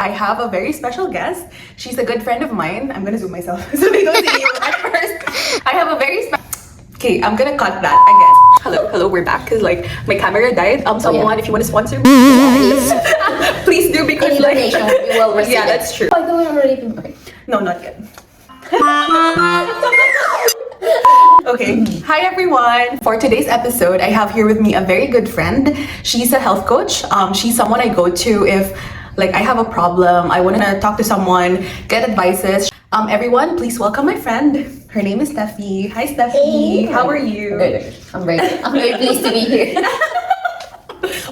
I have a very special guest. She's a good friend of mine. I'm gonna zoom myself so they don't see you at first. I have a very Okay, I'm gonna cut that again. Hello, we're back because like my camera died. Someone, if you want to sponsor me, please do because like we will receive yeah, that's true. I don't already. Okay. No, not yet. Okay, hi everyone. For today's episode, I have here with me a very good friend. She's a health coach. She's someone I go to if like I have a problem, I want to talk to someone, get advices. Everyone, please welcome my friend. Her name is Stefany. Hi Stefany. How are you? Good. I'm very pleased to be here.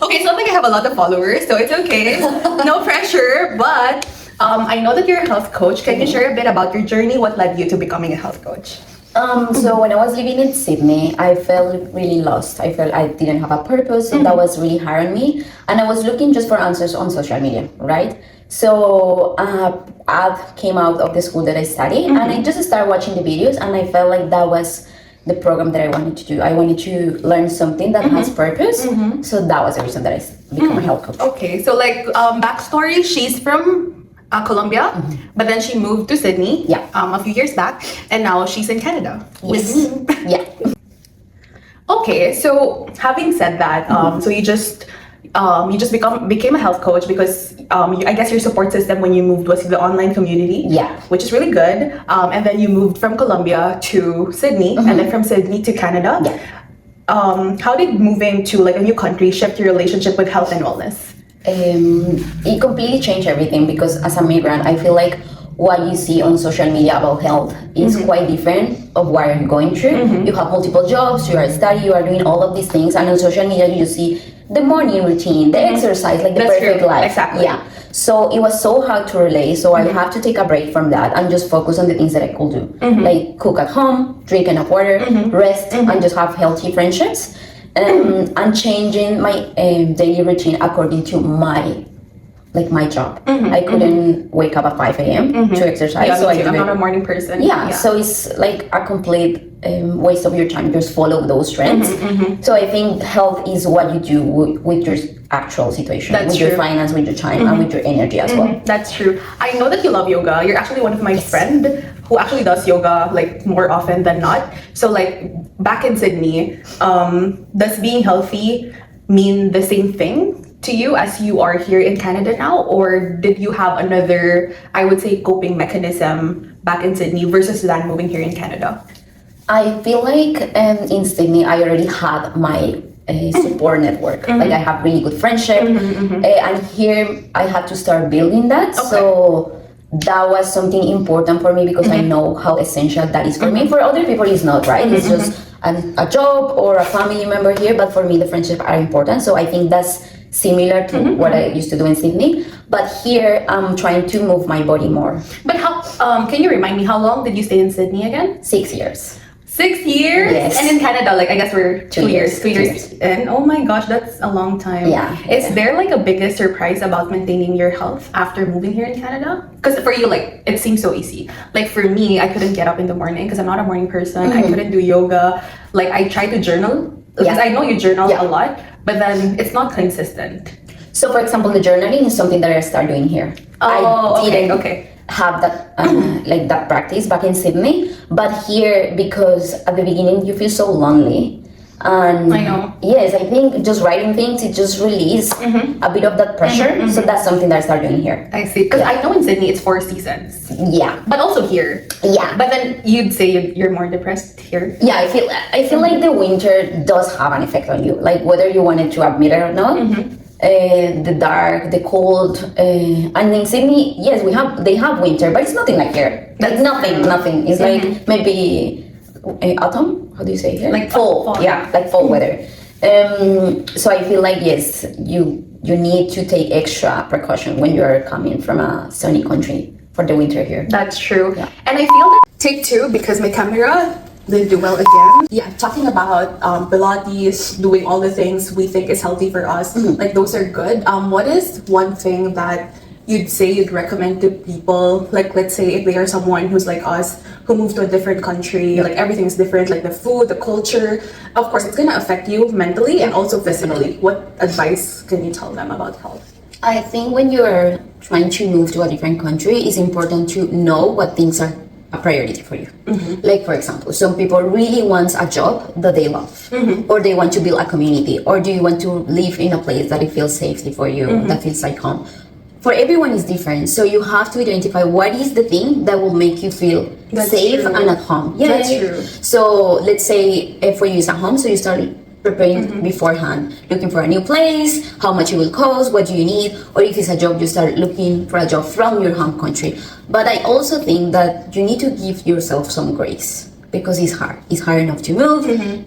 Okay, it's not like I have a lot of followers, so it's okay. No pressure, but I know that you're a health coach. Can you share a bit about your journey? What led you to becoming a health coach? So when I was living in Sydney, I felt really lost. I felt I didn't have a purpose, and that was really hard on me. And I was looking just for answers on social media, right? So ad came out of the school that I study, and I just started watching the videos, and I felt like that was the program that I wanted to do. I wanted to learn something that has purpose. So that was the reason that I became a health coach. Okay, so like backstory, she's from Colombia, but then she moved to Sydney a few years back, and now she's in Canada with me. Yeah. Okay, so having said that, so you just became a health coach because I guess your support system when you moved was the online community, which is really good. And then you moved from Colombia to Sydney, and then from Sydney to Canada. How did moving to like a new country shift your relationship with health and wellness? It completely changed everything because as a migrant, I feel like what you see on social media about health is quite different of what you're going through. You have multiple jobs, you are studying, you are doing all of these things, and on social media you see the morning routine, the exercise, like the perfect life. Exactly. Yeah. So it was so hard to relate. So I have to take a break from that and just focus on the things that I could do, like cook at home, drink enough water, rest, and just have healthy friendships. And changing my daily routine according to my job. I couldn't wake up at 5 a.m. to exercise. So I'm not a morning person. So it's like a complete waste of your time. Just follow those trends. So I think health is what you do with your actual situation, with your finance, with your time, and with your energy as well. That's true. I know that you love yoga. You're actually one of my friend who actually does yoga like more often than not. So like back in Sydney, does being healthy mean the same thing to you as you are here in Canada now, or did you have another, I would say, coping mechanism back in Sydney versus than moving here in Canada? I feel like in Sydney I already had my support network. Like I have really good friendship, and here I had to start building that. So that was something important for me because I know how essential that is for me. For other people it's not, right? It's just a job or a family member here, but for me the friendships are important. So I think that's similar to what I used to do in Sydney, but here I'm trying to move my body more. But how can you remind me, how long did you stay in Sydney again? 6 years. 6 years? Yes. And in Canada, like I guess we're 2 years. 2 years. And oh my gosh, that's a long time. Is there like a biggest surprise about maintaining your health after moving here in Canada? Because for you, like it seems so easy. Like for me, I couldn't get up in the morning because I'm not a morning person. I couldn't do yoga. Like I tried to journal because I know you journal a lot, but then it's not consistent. So for example, the journaling is something that I started doing here. I didn't have that like that practice back in Sydney, but here, because at the beginning you feel so lonely, and I know. Yes, I think just writing things, it just release a bit of that pressure. So that's something that I started doing here. I see, because I know in Sydney it's 4 seasons. But also here. But then you'd say you're more depressed here. I feel like the winter does have an effect on you, like whether you wanted to admit it or not. The dark, the cold, and in Sydney, yes, they have winter, but it's nothing like here. Like nothing. It's like maybe autumn. How do you say here? Like fall. Like fall weather. So I feel like yes, you need to take extra precaution when you're coming from a sunny country for the winter here. That's true. And I feel that take two because my camera didn't do well again. Talking about Pilates, doing all the things we think is healthy for us, like those are good. What is one thing that you'd say you'd recommend to people? Like let's say if they are someone who's like us, who moved to a different country, like everything's different, like the food, the culture, of course it's gonna affect you mentally and also physically. What advice can you tell them about health? I think when you're trying to move to a different country, it's important to know what things are a priority for you. Like, for example, some people really want a job that they love, or they want to build a community, or do you want to live in a place that it feels safety for you, that feels like home. For everyone is different, so you have to identify what is the thing that will make you feel safe and at home. That's true. So let's say for you it's at home, so you start preparing beforehand, looking for a new place, how much it will cost, what do you need, or if it's a job, you start looking for a job from your home country. But I also think that you need to give yourself some grace, because it's hard. It's hard enough to move.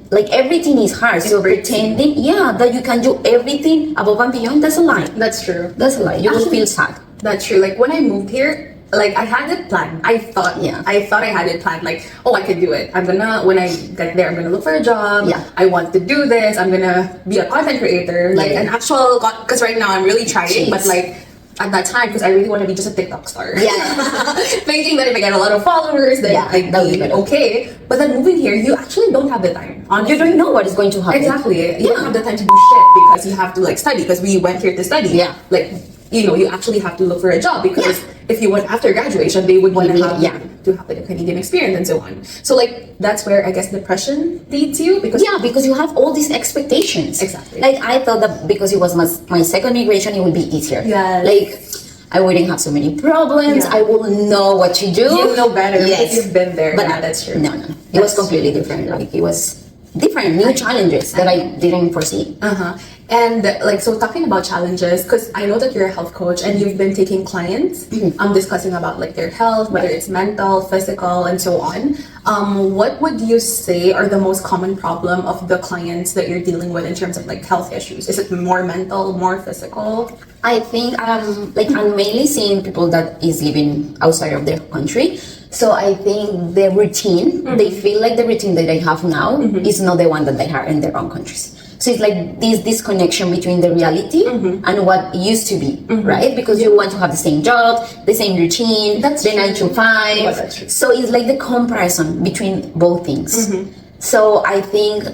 Like, everything is hard. So pretending, that you can do everything above and beyond, that's a lie. That's true. That's a lie. You will feel sad. That's true. Like, when I moved here, like, I had it planned. I thought I had it planned. Like, oh, I could do it. when I get there, I'm gonna look for a job. I want to do this. I'm gonna be a content creator. Like, an actual, because right now I'm really trying, but like, at that time, because I really want to be just a TikTok star. Thinking that if I get a lot of followers, then I'd be okay. But then moving here, you actually don't have the time. Honestly. You don't know what is going to happen. Exactly. You don't have the time to do shit because you have to like study, because we went here to study. Like, you know, you actually have to look for a job, because if you went after graduation, they would want to have to have like a Canadian experience and so on. So like, that's where I guess depression leads you, because because you have all these expectations. Exactly. Like, I thought that because it was my second migration, it would be easier. Like, I wouldn't have so many problems. I will know what to do. You know better because you've been there. But that's true. No. It was completely different. Like, it was different, new challenges that I didn't foresee. And like, so talking about challenges, because I know that you're a health coach and you've been taking clients, discussing about like their health, whether it's mental, physical, and so on. What would you say are the most common problem of the clients that you're dealing with in terms of like health issues? Is it more mental, more physical? I think I'm mainly seeing people that is living outside of their country. So I think the routine, they feel like the routine that they have now is not the one that they have in their own countries. So it's like this disconnection between the reality and what used to be, right? Because you want to have the same job, the same routine, the 9 to 5. So it's like the comparison between both things. So I think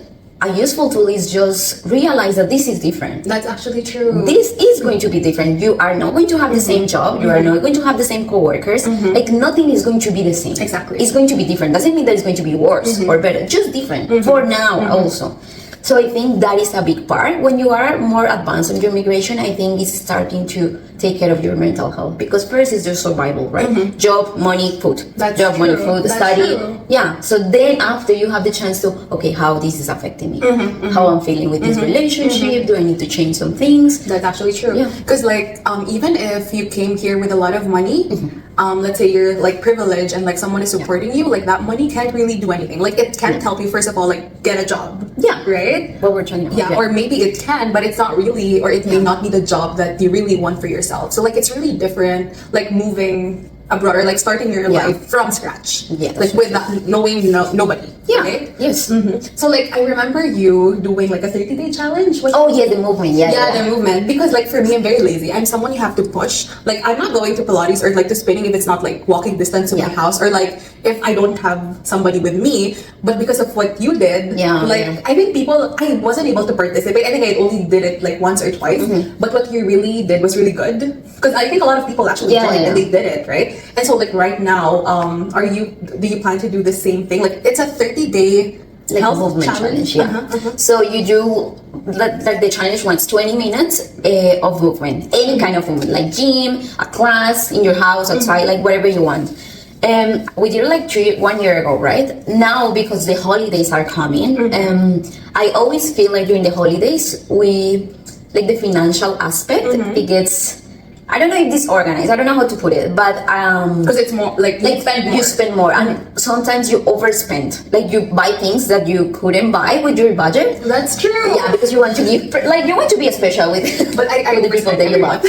a useful tool is just realize that this is different. That's actually true. This is going to be different. You are not going to have the same job. You are not going to have the same coworkers. Like, nothing is going to be the same. Exactly. It's going to be different. Doesn't mean that it's going to be worse or better. Just different for now also. So I think that is a big part. When you are more advanced on your migration, I think it's starting to take care of your mental health, because first is your survival, right? Job, money, food. Job, money, food, study. So then after, you have the chance to, okay, how this is affecting me, how I'm feeling with this relationship. Do I need to change some things? That's actually true. Because like, even if you came here with a lot of money, let's say you're like privileged and like someone is supporting you, like that money can't really do anything. Like, it can't help you, first of all, like get a job. Right? What we're trying to or maybe it can, but it's not really, or it may not be the job that you really want for yourself. So like, it's really different, like moving abroad or like starting your life from scratch, like with knowing nobody. Right? So like, I remember you doing like a 30-day challenge. The movement. The movement. Because like, for me, I'm very lazy. I'm someone you have to push. Like, I'm not going to Pilates or like to spinning if it's not like walking distance to my house, or like if I don't have somebody with me. But because of what you did, I think I wasn't able to participate. I think I only did it like once or twice. But what you really did was really good, because I think a lot of people actually joined and they did it, right? And so like, right now, do you plan to do the same thing? Like, it's a 30-day like health movement challenge. So you do like the challenge wants 20 minutes of movement, any kind of movement, like gym, a class, in your house, outside, like whatever you want. We did it like 1 year ago, right? Now, because the holidays are coming, I always feel like during the holidays, like the financial aspect, it gets, I don't know if disorganized, I don't know how to put it, but because it's more like you spend more, and sometimes you overspend. Like, you buy things that you couldn't buy with your budget. That's true. Because you want to give, like, you want to be special with, but I with the people that you love.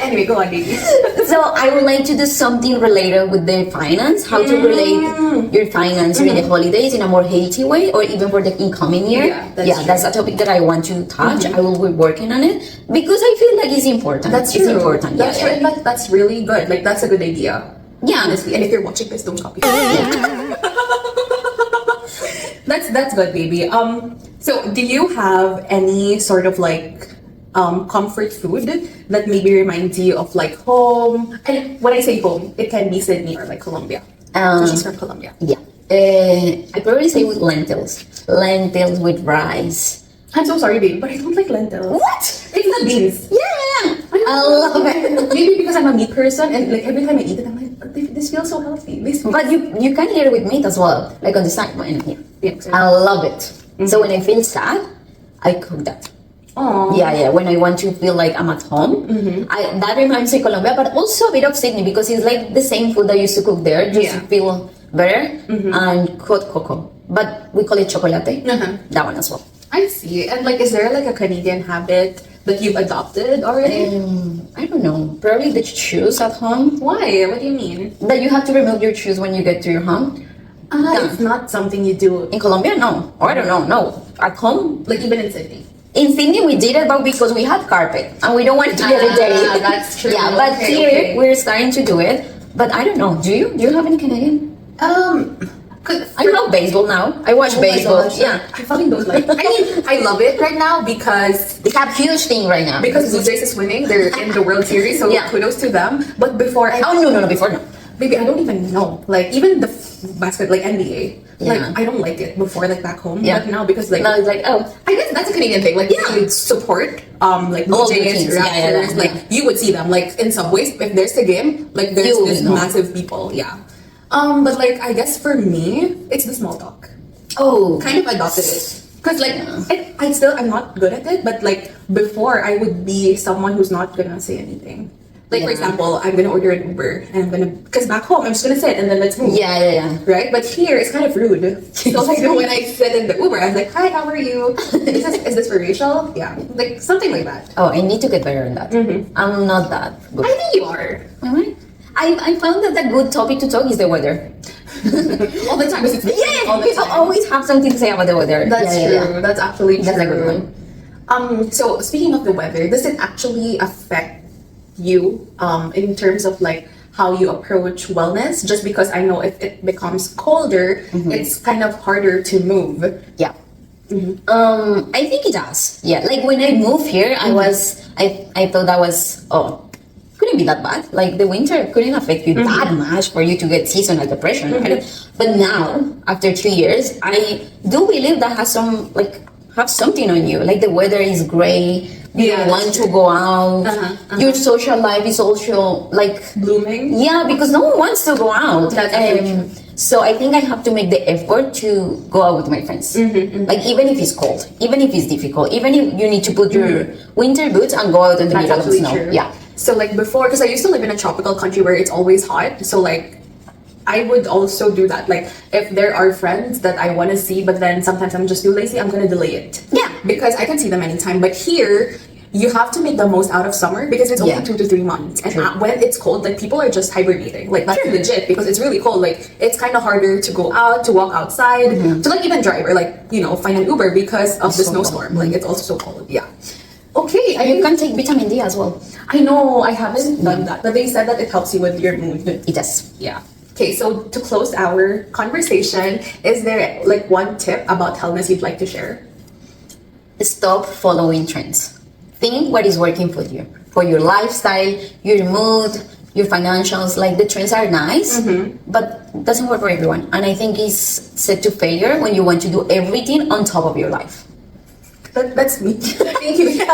Anyway, go on, baby. So I would like to do something related with the finance, how to relate your finance during the holidays in a more healthy way, or even for the incoming year. That's a topic that I want to touch. I will be working on it, because I feel like it's important. That's true. It's important. That's true. And that's really good. Like, that's a good idea. Honestly. And if you're watching this, don't copy. That's good, baby. So do you have any sort of like comfort food that maybe reminds you of like home? And when I say home, it can be Sydney or like Colombia. So she's from Colombia. Yeah. I probably say with lentils. Lentils with rice. I'm so sorry, babe, but I don't like lentils. What? It's the beans. Yeah. I love it. Maybe because I'm a meat person and like every time I eat it, I'm like, this feels so healthy. But you can eat it with meat as well, like on the side. Yeah. I love it. So when I feel sad, I cook that. Oh. Yeah. When I want to feel like I'm at home, that reminds me of Colombia, but also a bit of Sydney because it's like the same food I used to cook there, just to feel better. And hot cocoa, but we call it chocolate. That one as well. I see. And like, is there like a Canadian habit that you've adopted already? I don't know. Probably the shoes at home. Why? What do you mean? That you have to remove your shoes when you get to your home. It's not something you do In Colombia, no. Or I don't know. No. At home, like even in Sydney. in Sydney we did it, but because we had carpet and we don't want to get it dirty. That's true. Yeah, but Okay, here we're starting to do it. But I don't know. Do you? Do you have any Canadian? I love baseball now. I watch baseball. Yeah. I fucking don't like. I mean, I love it right now because They have huge thing right now. Blue Jays is winning. They're in the World Series, so kudos to them. But before, no, before no. Baby, I don't even know. Like even the basket, like NBA, like I don't like it before, like back home. Yeah. But now because like Now it's like, oh, I guess that's a Canadian thing. Like you support like Blue All the Jays, teams. Raptors. Like you would see them like in subways if there's a game. Like there's You this know. massive people. Yeah. But like I guess for me, it's the small talk. oh, Kind of adopted it. Cause like I'm not good at it. But like before, I would be someone who's not gonna say anything. Like for example, I'm gonna order an Uber and I'm gonna, cause back home I'm just gonna sit and then let's move. yeah. Right? But here it's kind of rude. So like when I sit in the Uber, I'm like, hi, how are you? Is this for Rachel? Yeah. Like something like that. Oh, I need to get better in that. I'm not that good. I think you are. Am I? I found that a good topic to talk is the weather. All the time. All the People time. always have something to say about the weather. That's true. That's actually true. That's a good one. So speaking of the weather, does it actually affect you in terms of like how you approach wellness? Just because I know if it becomes colder, it's kind of harder to move. Yeah. I think it does. Yeah. Like when I moved here, I thought that was, couldn't be that bad. Like the winter couldn't affect you that much for you to get seasonal depression. Right? But now, after 3 years, I do believe that have something on you. Like the weather is gray. You don't want to go out. Your social life is also like Blooming. Yeah, because no one wants to go out. That's true. So I think I have to make the effort to go out with my friends. Like even if it's cold, even if it's difficult, even if you need to put your winter boots and go out in the That's middle of the actually snow. true. Yeah. So like before, because I used to live in a tropical country where it's always hot. So like I would also do that. Like if there are friends that I want to see, but then sometimes I'm just too lazy, I'm gonna delay it. Yeah. Because I can see them anytime. But here, you have to make the most out of summer because it's only 2 to 3 months. And when it's cold, like people are just hibernating. Like that's legit because it's really cold. Like it's kind of harder to go out, to walk outside, to like even drive or like, find an Uber because of the snowstorm. Like it's also so cold. Yeah. Okay. You can take vitamin D as well. I know I haven't done that, but they said that it helps you with your mood. It does. Yeah. Okay, so to close our conversation, is there like one tip about wellness you'd like to share? Stop following trends. Think what is working for you, for your lifestyle, your mood, your financials. Like the trends are nice, but it doesn't work for everyone. And I think it's set to failure when you want to do everything on top of your life. That's me. Thank you.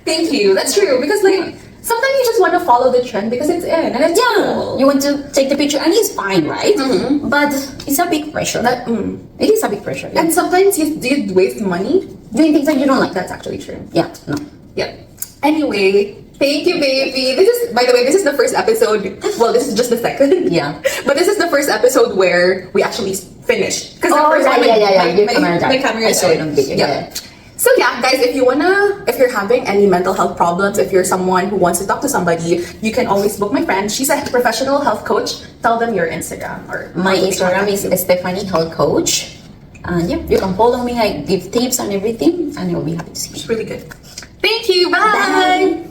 Thank you. That's true because like sometimes you just want to follow the trend because it's in and it's cool. You want to take the picture and it's fine, right? But it's a big pressure. It is a big pressure. Yeah. And sometimes you waste money Doing things that you don't like. That's actually true. Yeah. No. Yeah. Anyway, thank you, baby. By the way, this is the first episode. Well, this is just the second. Yeah. But this is the first episode where we actually finished. Because My camera. I saw it on video. Yeah. So yeah, guys, if you're having any mental health problems, if you're someone who wants to talk to somebody, you can always book my friend. She's a professional health coach. Tell them your Instagram or my Instagram is Stefany Health Coach. And yeah, you can follow me. I give tips and everything, and I'll be happy to see you. It's really good. Thank you. Bye.